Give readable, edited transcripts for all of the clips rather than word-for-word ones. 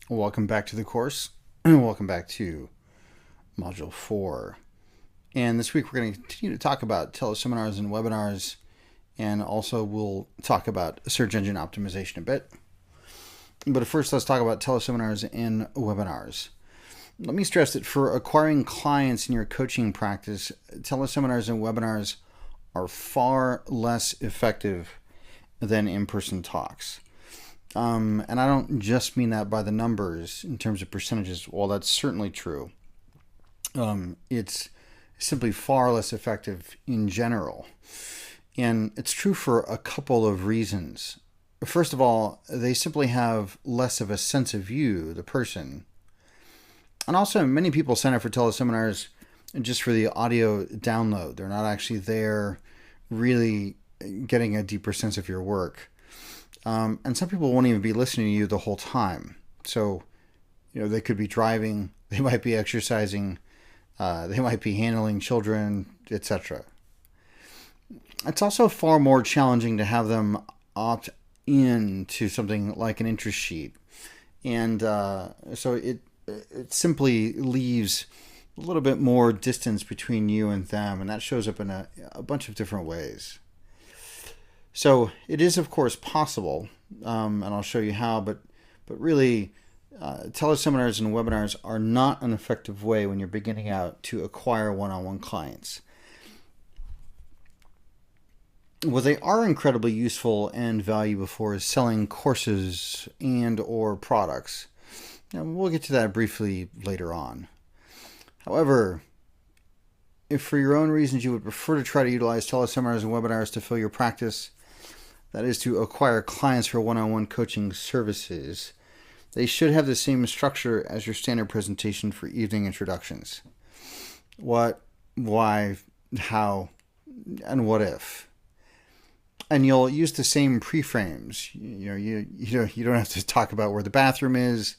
Welcome back to the course. Welcome back to Module 4. And this week we're going to continue to talk about teleseminars and webinars, and also we'll talk about search engine optimization a bit. But first, let's talk about teleseminars and webinars. Let me stress that for acquiring clients in your coaching practice, teleseminars and webinars are far less effective than in-person talks. And I don't just mean that by the numbers in terms of percentages. Well, that's certainly true. It's simply far less effective in general. And it's true for a couple of reasons. First of all, they simply have less of a sense of you, the person. And also, many people sign up for teleseminars just for the audio download. They're not actually there really getting a deeper sense of your work. And some people won't even be listening to you the whole time. So, they could be driving, they might be exercising, they might be handling children, etc. It's also far more challenging to have them opt in to something like an interest sheet. And so it simply leaves a little bit more distance between you and them, and that shows up in a bunch of different ways. So it is, of course, possible, and I'll show you how, but really, teleseminars and webinars are not an effective way when you're beginning out to acquire one-on-one clients. What they are incredibly useful and valuable for is selling courses and or products. Now, we'll get to that briefly later on. However, if for your own reasons you would prefer to try to utilize teleseminars and webinars to fill your practice, that is to acquire clients for one-on-one coaching services, they should have the same structure as your standard presentation for evening introductions. What, why, how, and what if. And you'll use the same pre-frames. You don't have to talk about where the bathroom is,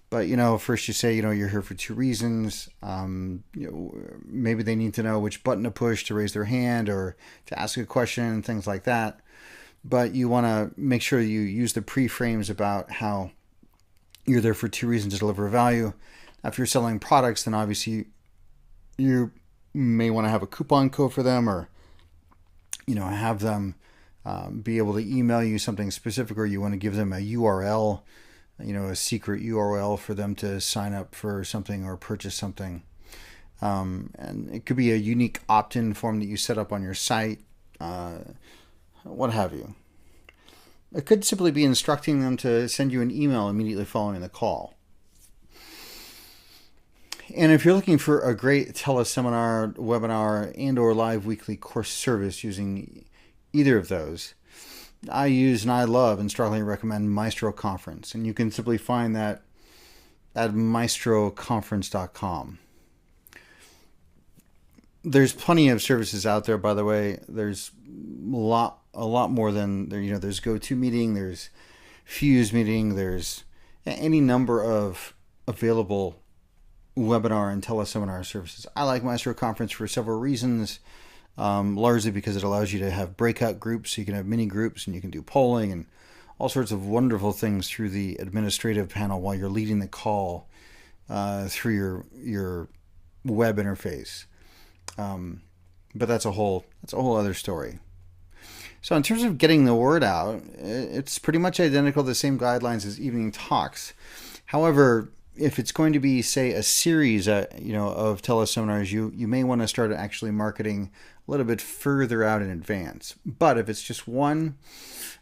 but first you say you're here for two reasons. Maybe they need to know which button to push to raise their hand or to ask a question, things like that. But you want to make sure you use the pre-frames about how you're there for two reasons: to deliver value. If you're selling products, then obviously you may want to have a coupon code for them, or have them be able to email you something specific, or you want to give them a URL, a secret URL for them to sign up for something or purchase something. And it could be a unique opt-in form that you set up on your site, what have you. It could simply be instructing them to send you an email immediately following the call. And if you're looking for a great teleseminar, webinar, and or live weekly course service using either of those, I use and I love and strongly recommend Maestro Conference. And you can simply find that at maestroconference.com. There's plenty of services out there, by the way. There's a lot more than there. There's GoToMeeting, there's Fuse Meeting, there's any number of available webinar and teleseminar services. I like Maestro Conference for several reasons, largely because it allows you to have breakout groups, so you can have mini groups and you can do polling and all sorts of wonderful things through the administrative panel while you're leading the call through your web interface. But that's a whole other story. So in terms of getting the word out, it's pretty much identical to the same guidelines as evening talks. However, if it's going to be, say, a series, of teleseminars, you may want to start actually marketing a little bit further out in advance. But if it's just one,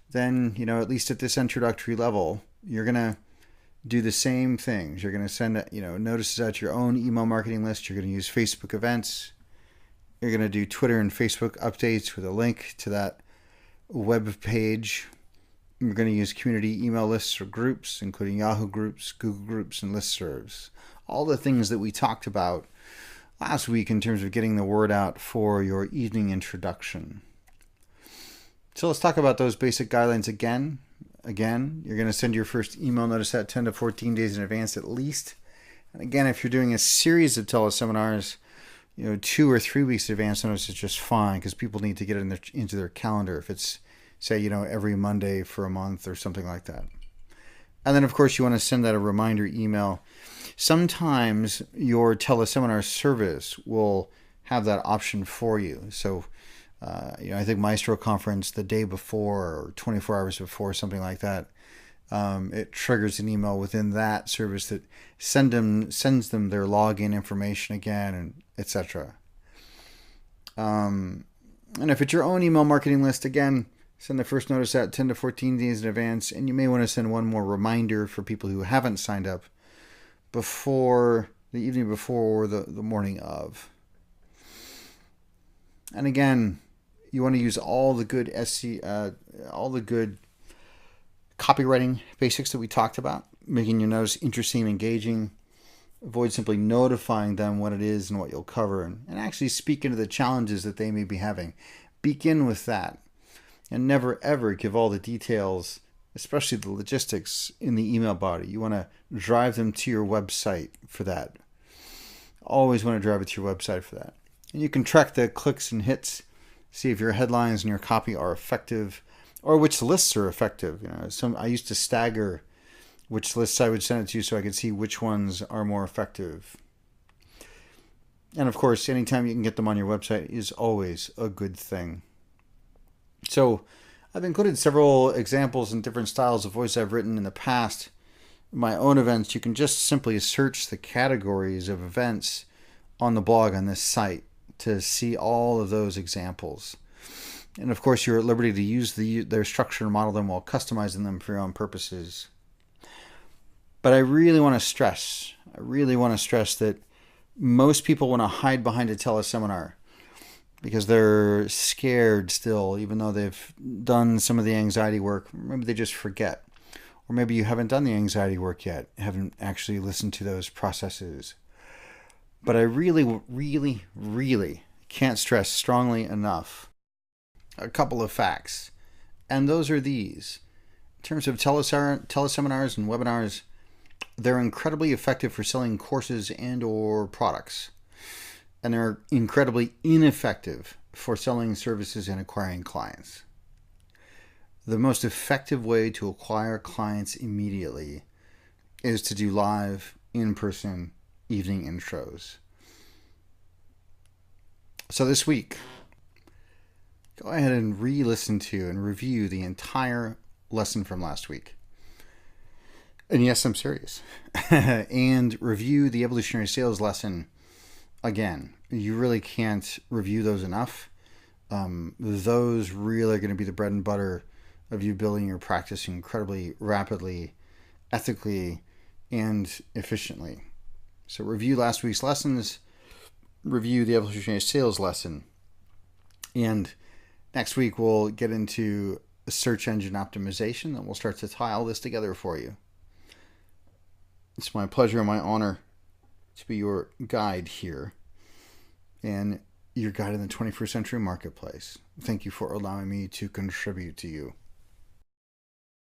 then, at least at this introductory level, you're going to do the same things. You're going to send, notices out to your own email marketing list. You're going to use Facebook events. You're going to do Twitter and Facebook updates with a link to that web page. We're going to use community email lists or groups, including Yahoo groups, Google groups, and listservs. All the things that we talked about last week in terms of getting the word out for your evening introduction. So let's talk about those basic guidelines again. Again, you're going to send your first email notice out 10 to 14 days in advance at least. And again, if you're doing a series of teleseminars, 2 or 3 weeks advance notice is just fine, because people need to get it into their calendar if it's, say, every Monday for a month or something like that. And then, of course, you want to send out a reminder email. Sometimes your teleseminar service will have that option for you. So, I think Maestro Conference the day before or 24 hours before, something like that, it triggers an email within that service that sends them their login information again, and etc. And if it's your own email marketing list, again, send the first notice out 10 to 14 days in advance, and you may want to send one more reminder for people who haven't signed up before the evening before or the morning of. And again, you want to use all the good all the good copywriting basics that we talked about, making your notice interesting and engaging. Avoid simply notifying them what it is and what you'll cover, and actually speak into the challenges that they may be having. Begin with that, and never ever give all the details, especially the logistics, in the email body. You want to drive them to your website for that. Always want to drive it to your website for that. And you can track the clicks and hits, see if your headlines and your copy are effective, or which lists are effective. I used to stagger which lists I would send it to so I could see which ones are more effective. And of course, anytime you can get them on your website is always a good thing. So I've included several examples and different styles of voice I've written in the past. In my own events, you can just simply search the categories of events on the blog on this site to see all of those examples. And of course, you're at liberty to use their structure and model them while customizing them for your own purposes. But I really want to stress that most people want to hide behind a teleseminar because they're scared still, even though they've done some of the anxiety work. Maybe they just forget. Or maybe you haven't done the anxiety work yet, haven't actually listened to those processes. But I really, really, really can't stress strongly enough a couple of facts. And those are these. In terms of teleseminars and webinars, they're incredibly effective for selling courses and or products. And they're incredibly ineffective for selling services and acquiring clients. The most effective way to acquire clients immediately is to do live, in-person evening intros. So this week, go ahead and re-listen to and review the entire lesson from last week. And yes, I'm serious. And review the evolutionary sales lesson again. You really can't review those enough. Those really are going to be the bread and butter of you building your practice incredibly rapidly, ethically, and efficiently. So review last week's lessons, review the evolutionary sales lesson, and next week we'll get into search engine optimization, and we'll start to tie all this together for you. It's my pleasure and my honor to be your guide here and your guide in the 21st century marketplace. Thank you for allowing me to contribute to you.